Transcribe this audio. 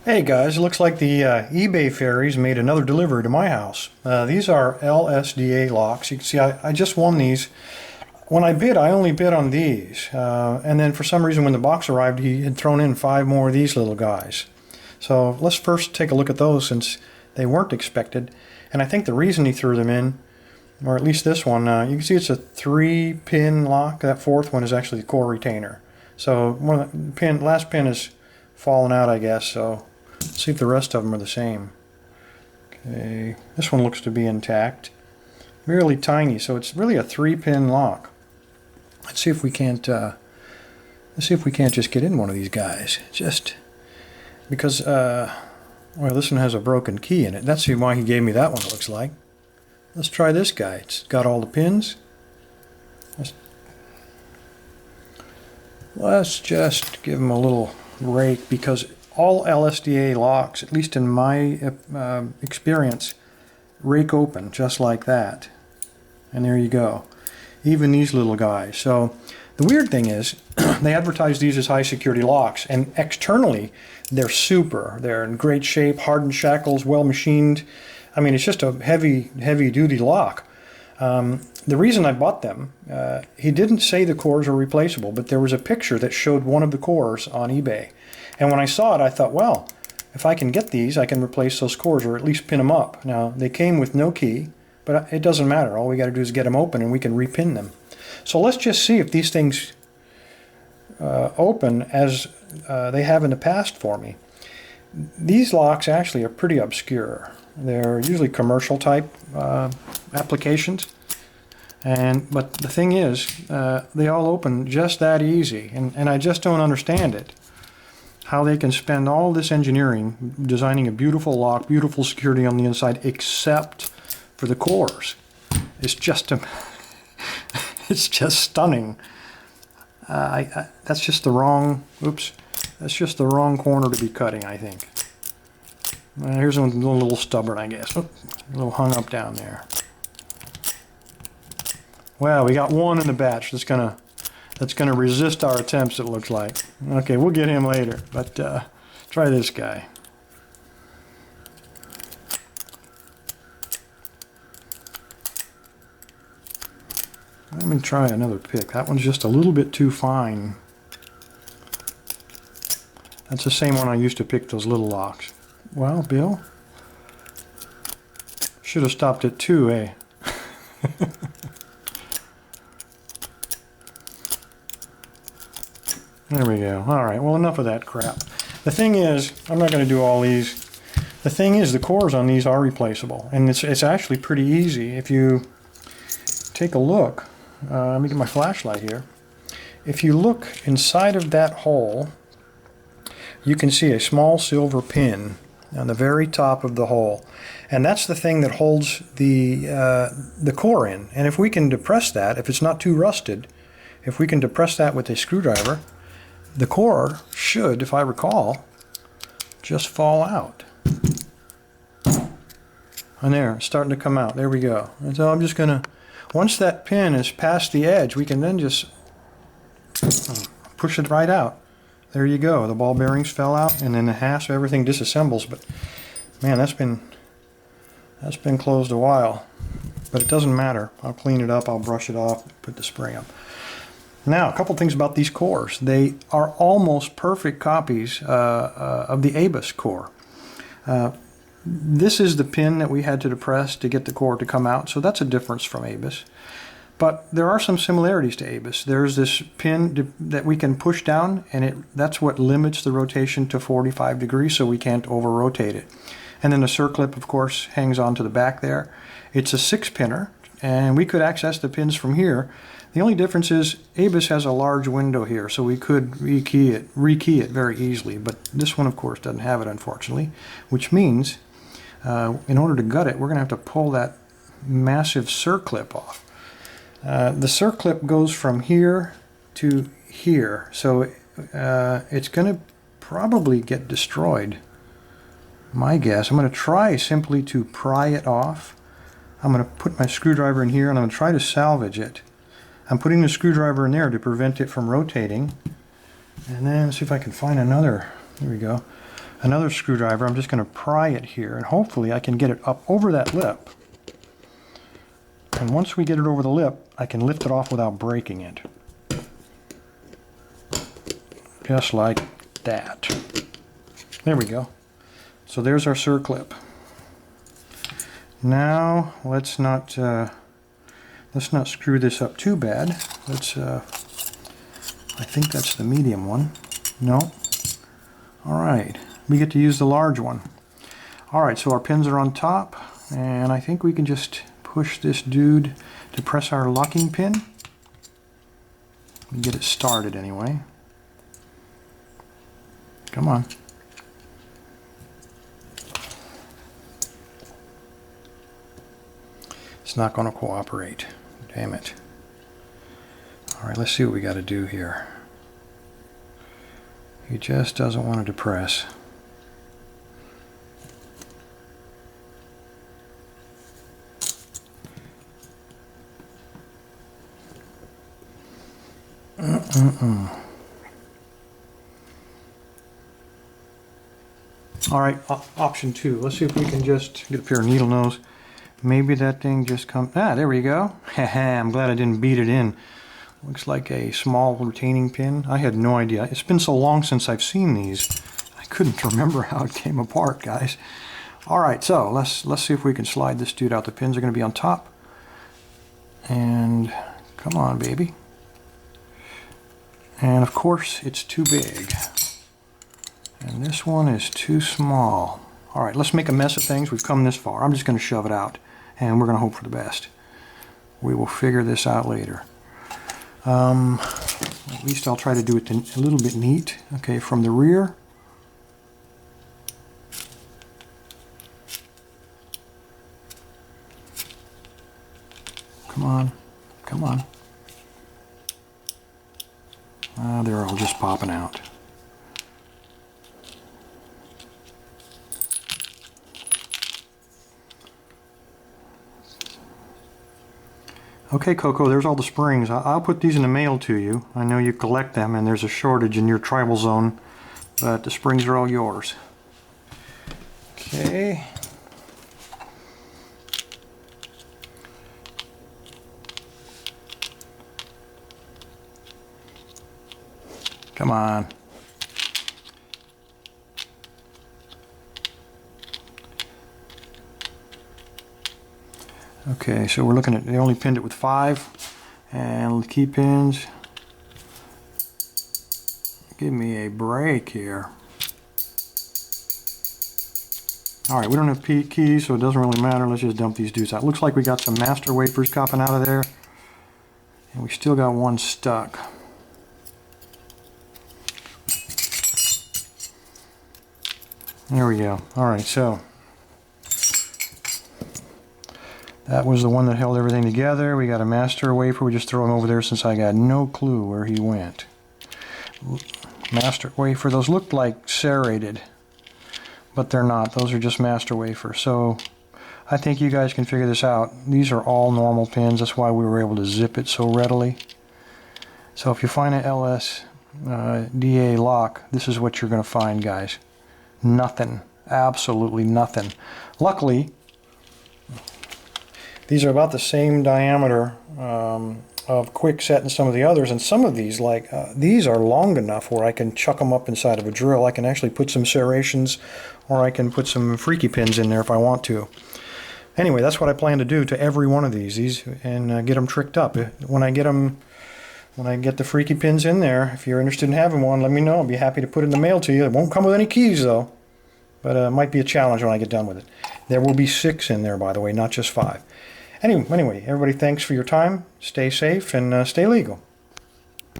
Hey guys, it looks like the eBay fairies made another delivery to my house. These are LSDA locks. You can see I just won these. When I bid, I only bid on these. And then for some reason when the box arrived, he had thrown in 5 more of these little guys. So let's first take a look at those since they weren't expected. And I think the reason he threw them in, or at least this one, you can see it's a 3-pin lock. That 4th one is actually the core retainer. So last pin is fallen out, I guess. So let's see if the rest of them are the same. Okay, this one looks to be intact. Really tiny, so it's really a 3-pin lock. Let's see if we can't. Let's see if we can't just get in one of these guys. Just because, well, this one has a broken key in it. That's why he gave me that one. It looks like. Let's try this guy. It's got all the pins. Let's just give him a little rake because all LSDA locks, at least in my experience, rake open just like that. And there you go. Even these little guys. So the weird thing is they advertise these as high security locks, and externally they're super. They're in great shape, hardened shackles, well machined. I mean, it's just a heavy duty lock. The reason I bought them, he didn't say the cores are replaceable, but there was a picture that showed one of the cores on eBay. And when I saw it, I thought, well, if I can get these, I can replace those cores or at least pin them up. Now, they came with no key, but it doesn't matter. All we got to do is get them open and we can repin them. So let's just see if these things open as they have in the past for me. These locks actually are pretty obscure. They're usually commercial type applications. But the thing is, they all open just that easy, and I just don't understand it. How they can spend all this engineering designing a beautiful lock, beautiful security on the inside, except for the cores. It's just it's just stunning. That's just the wrong. Oops, that's just the wrong corner to be cutting, I think. Here's one a little stubborn, I guess. Oh, a little hung up down there. Well, we got one in the batch that's gonna resist our attempts, it looks like. Okay, we'll get him later, but try this guy. Let me try another pick. That one's just a little bit too fine. That's the same one I used to pick those little locks. Well, Bill, should have stopped at 2, eh? There we go. All right, well, enough of that crap. The thing is, I'm not going to do all these. The thing is, the cores on these are replaceable, and it's actually pretty easy. If you take a look, let me get my flashlight here. If you look inside of that hole, you can see a small silver pin on the very top of the hole, and that's the thing that holds the core in. And if we can depress that, if it's not too rusted, if we can depress that with a screwdriver, the core should, if I recall, just fall out. And there, it's starting to come out. There we go. And so I'm just going to, once that pin is past the edge, we can then just push it right out. There you go. The ball bearings fell out, and then the hasp, everything disassembles. But man, that's been closed a while. But it doesn't matter. I'll clean it up. I'll brush it off. Put the spray up. Now, a couple things about these cores. They are almost perfect copies of the ABUS core. This is the pin that we had to depress to get the core to come out, so that's a difference from ABUS. But there are some similarities to ABUS. There's this pin that we can push down, and that's what limits the rotation to 45 degrees, so we can't over-rotate it. And then the circlip, of course, hangs onto the back there. It's a 6-pinner, and we could access the pins from here. The only difference is ABUS has a large window here, so we could rekey it very easily. But this one, of course, doesn't have it, unfortunately, which means in order to gut it, we're going to have to pull that massive circlip off. The circlip goes from here to here, so it's going to probably get destroyed. My guess, I'm going to try simply to pry it off. I'm going to put my screwdriver in here, and I'm going to try to salvage it. I'm putting the screwdriver in there to prevent it from rotating. And then let's see if I can find another. There we go. another screwdriver. I'm just going to pry it here, and hopefully I can get it up over that lip. And once we get it over the lip, I can lift it off without breaking it. Just like that. There we go. So there's our circlip. Now let's not screw this up too bad. Let's I think that's the medium one. No. All right, we get to use the large one. All right, so our pins are on top, and I think we can just push this dude to press our locking pin. Get it started anyway. Come on. It's not going to cooperate. Damn it. All right, let's see what we got to do here. He just doesn't want to depress. All right, option 2. Let's see if we can just get a pair of needle nose. Maybe that thing just comes. Ah, there we go. Haha, I'm glad I didn't beat it in. Looks like a small retaining pin. I had no idea. It's been so long since I've seen these. I couldn't remember how it came apart, guys. All right, so let's see if we can slide this dude out. The pins are going to be on top. And come on, baby. And of course, it's too big. And this one is too small. All right, let's make a mess of things. We've come this far. I'm just going to shove it out, and we're going to hope for the best. We will figure this out later. At least I'll try to do it a little bit neat. Okay, from the rear. Come on, come on. They're all just popping out. Okay, Coco, there's all the springs. I'll put these in the mail to you. I know you collect them and there's a shortage in your tribal zone, but the springs are all yours. Okay. Come on. Okay, so we're looking at, they only pinned it with 5, and key pins. Give me a break here. Alright, we don't have keys, so it doesn't really matter. Let's just dump these dudes out. Looks like we got some master wafers popping out of there, and we still got one stuck. There we go. Alright, so that was the one that held everything together. We got a master wafer. We just throw him over there since I got no clue where he went. Master wafer. Those look like serrated, but they're not. Those are just master wafer. So I think you guys can figure this out. These are all normal pins. That's why we were able to zip it so readily. So if you find an LSDA lock, this is what you're going to find, guys. Nothing. Absolutely nothing. Luckily, these are about the same diameter of quickset and some of the others, and some of these, like these are long enough where I can chuck them up inside of a drill. I can actually put some serrations, or I can put some freaky pins in there if I want to. Anyway, that's what I plan to do to every one of these and get them tricked up. When I get the freaky pins in there, if you're interested in having one, let me know. I'll be happy to put it in the mail to you. It won't come with any keys though, but it might be a challenge when I get done with it. There will be 6 in there, by the way, not just 5. Anyway, everybody, thanks for your time. Stay safe and stay legal.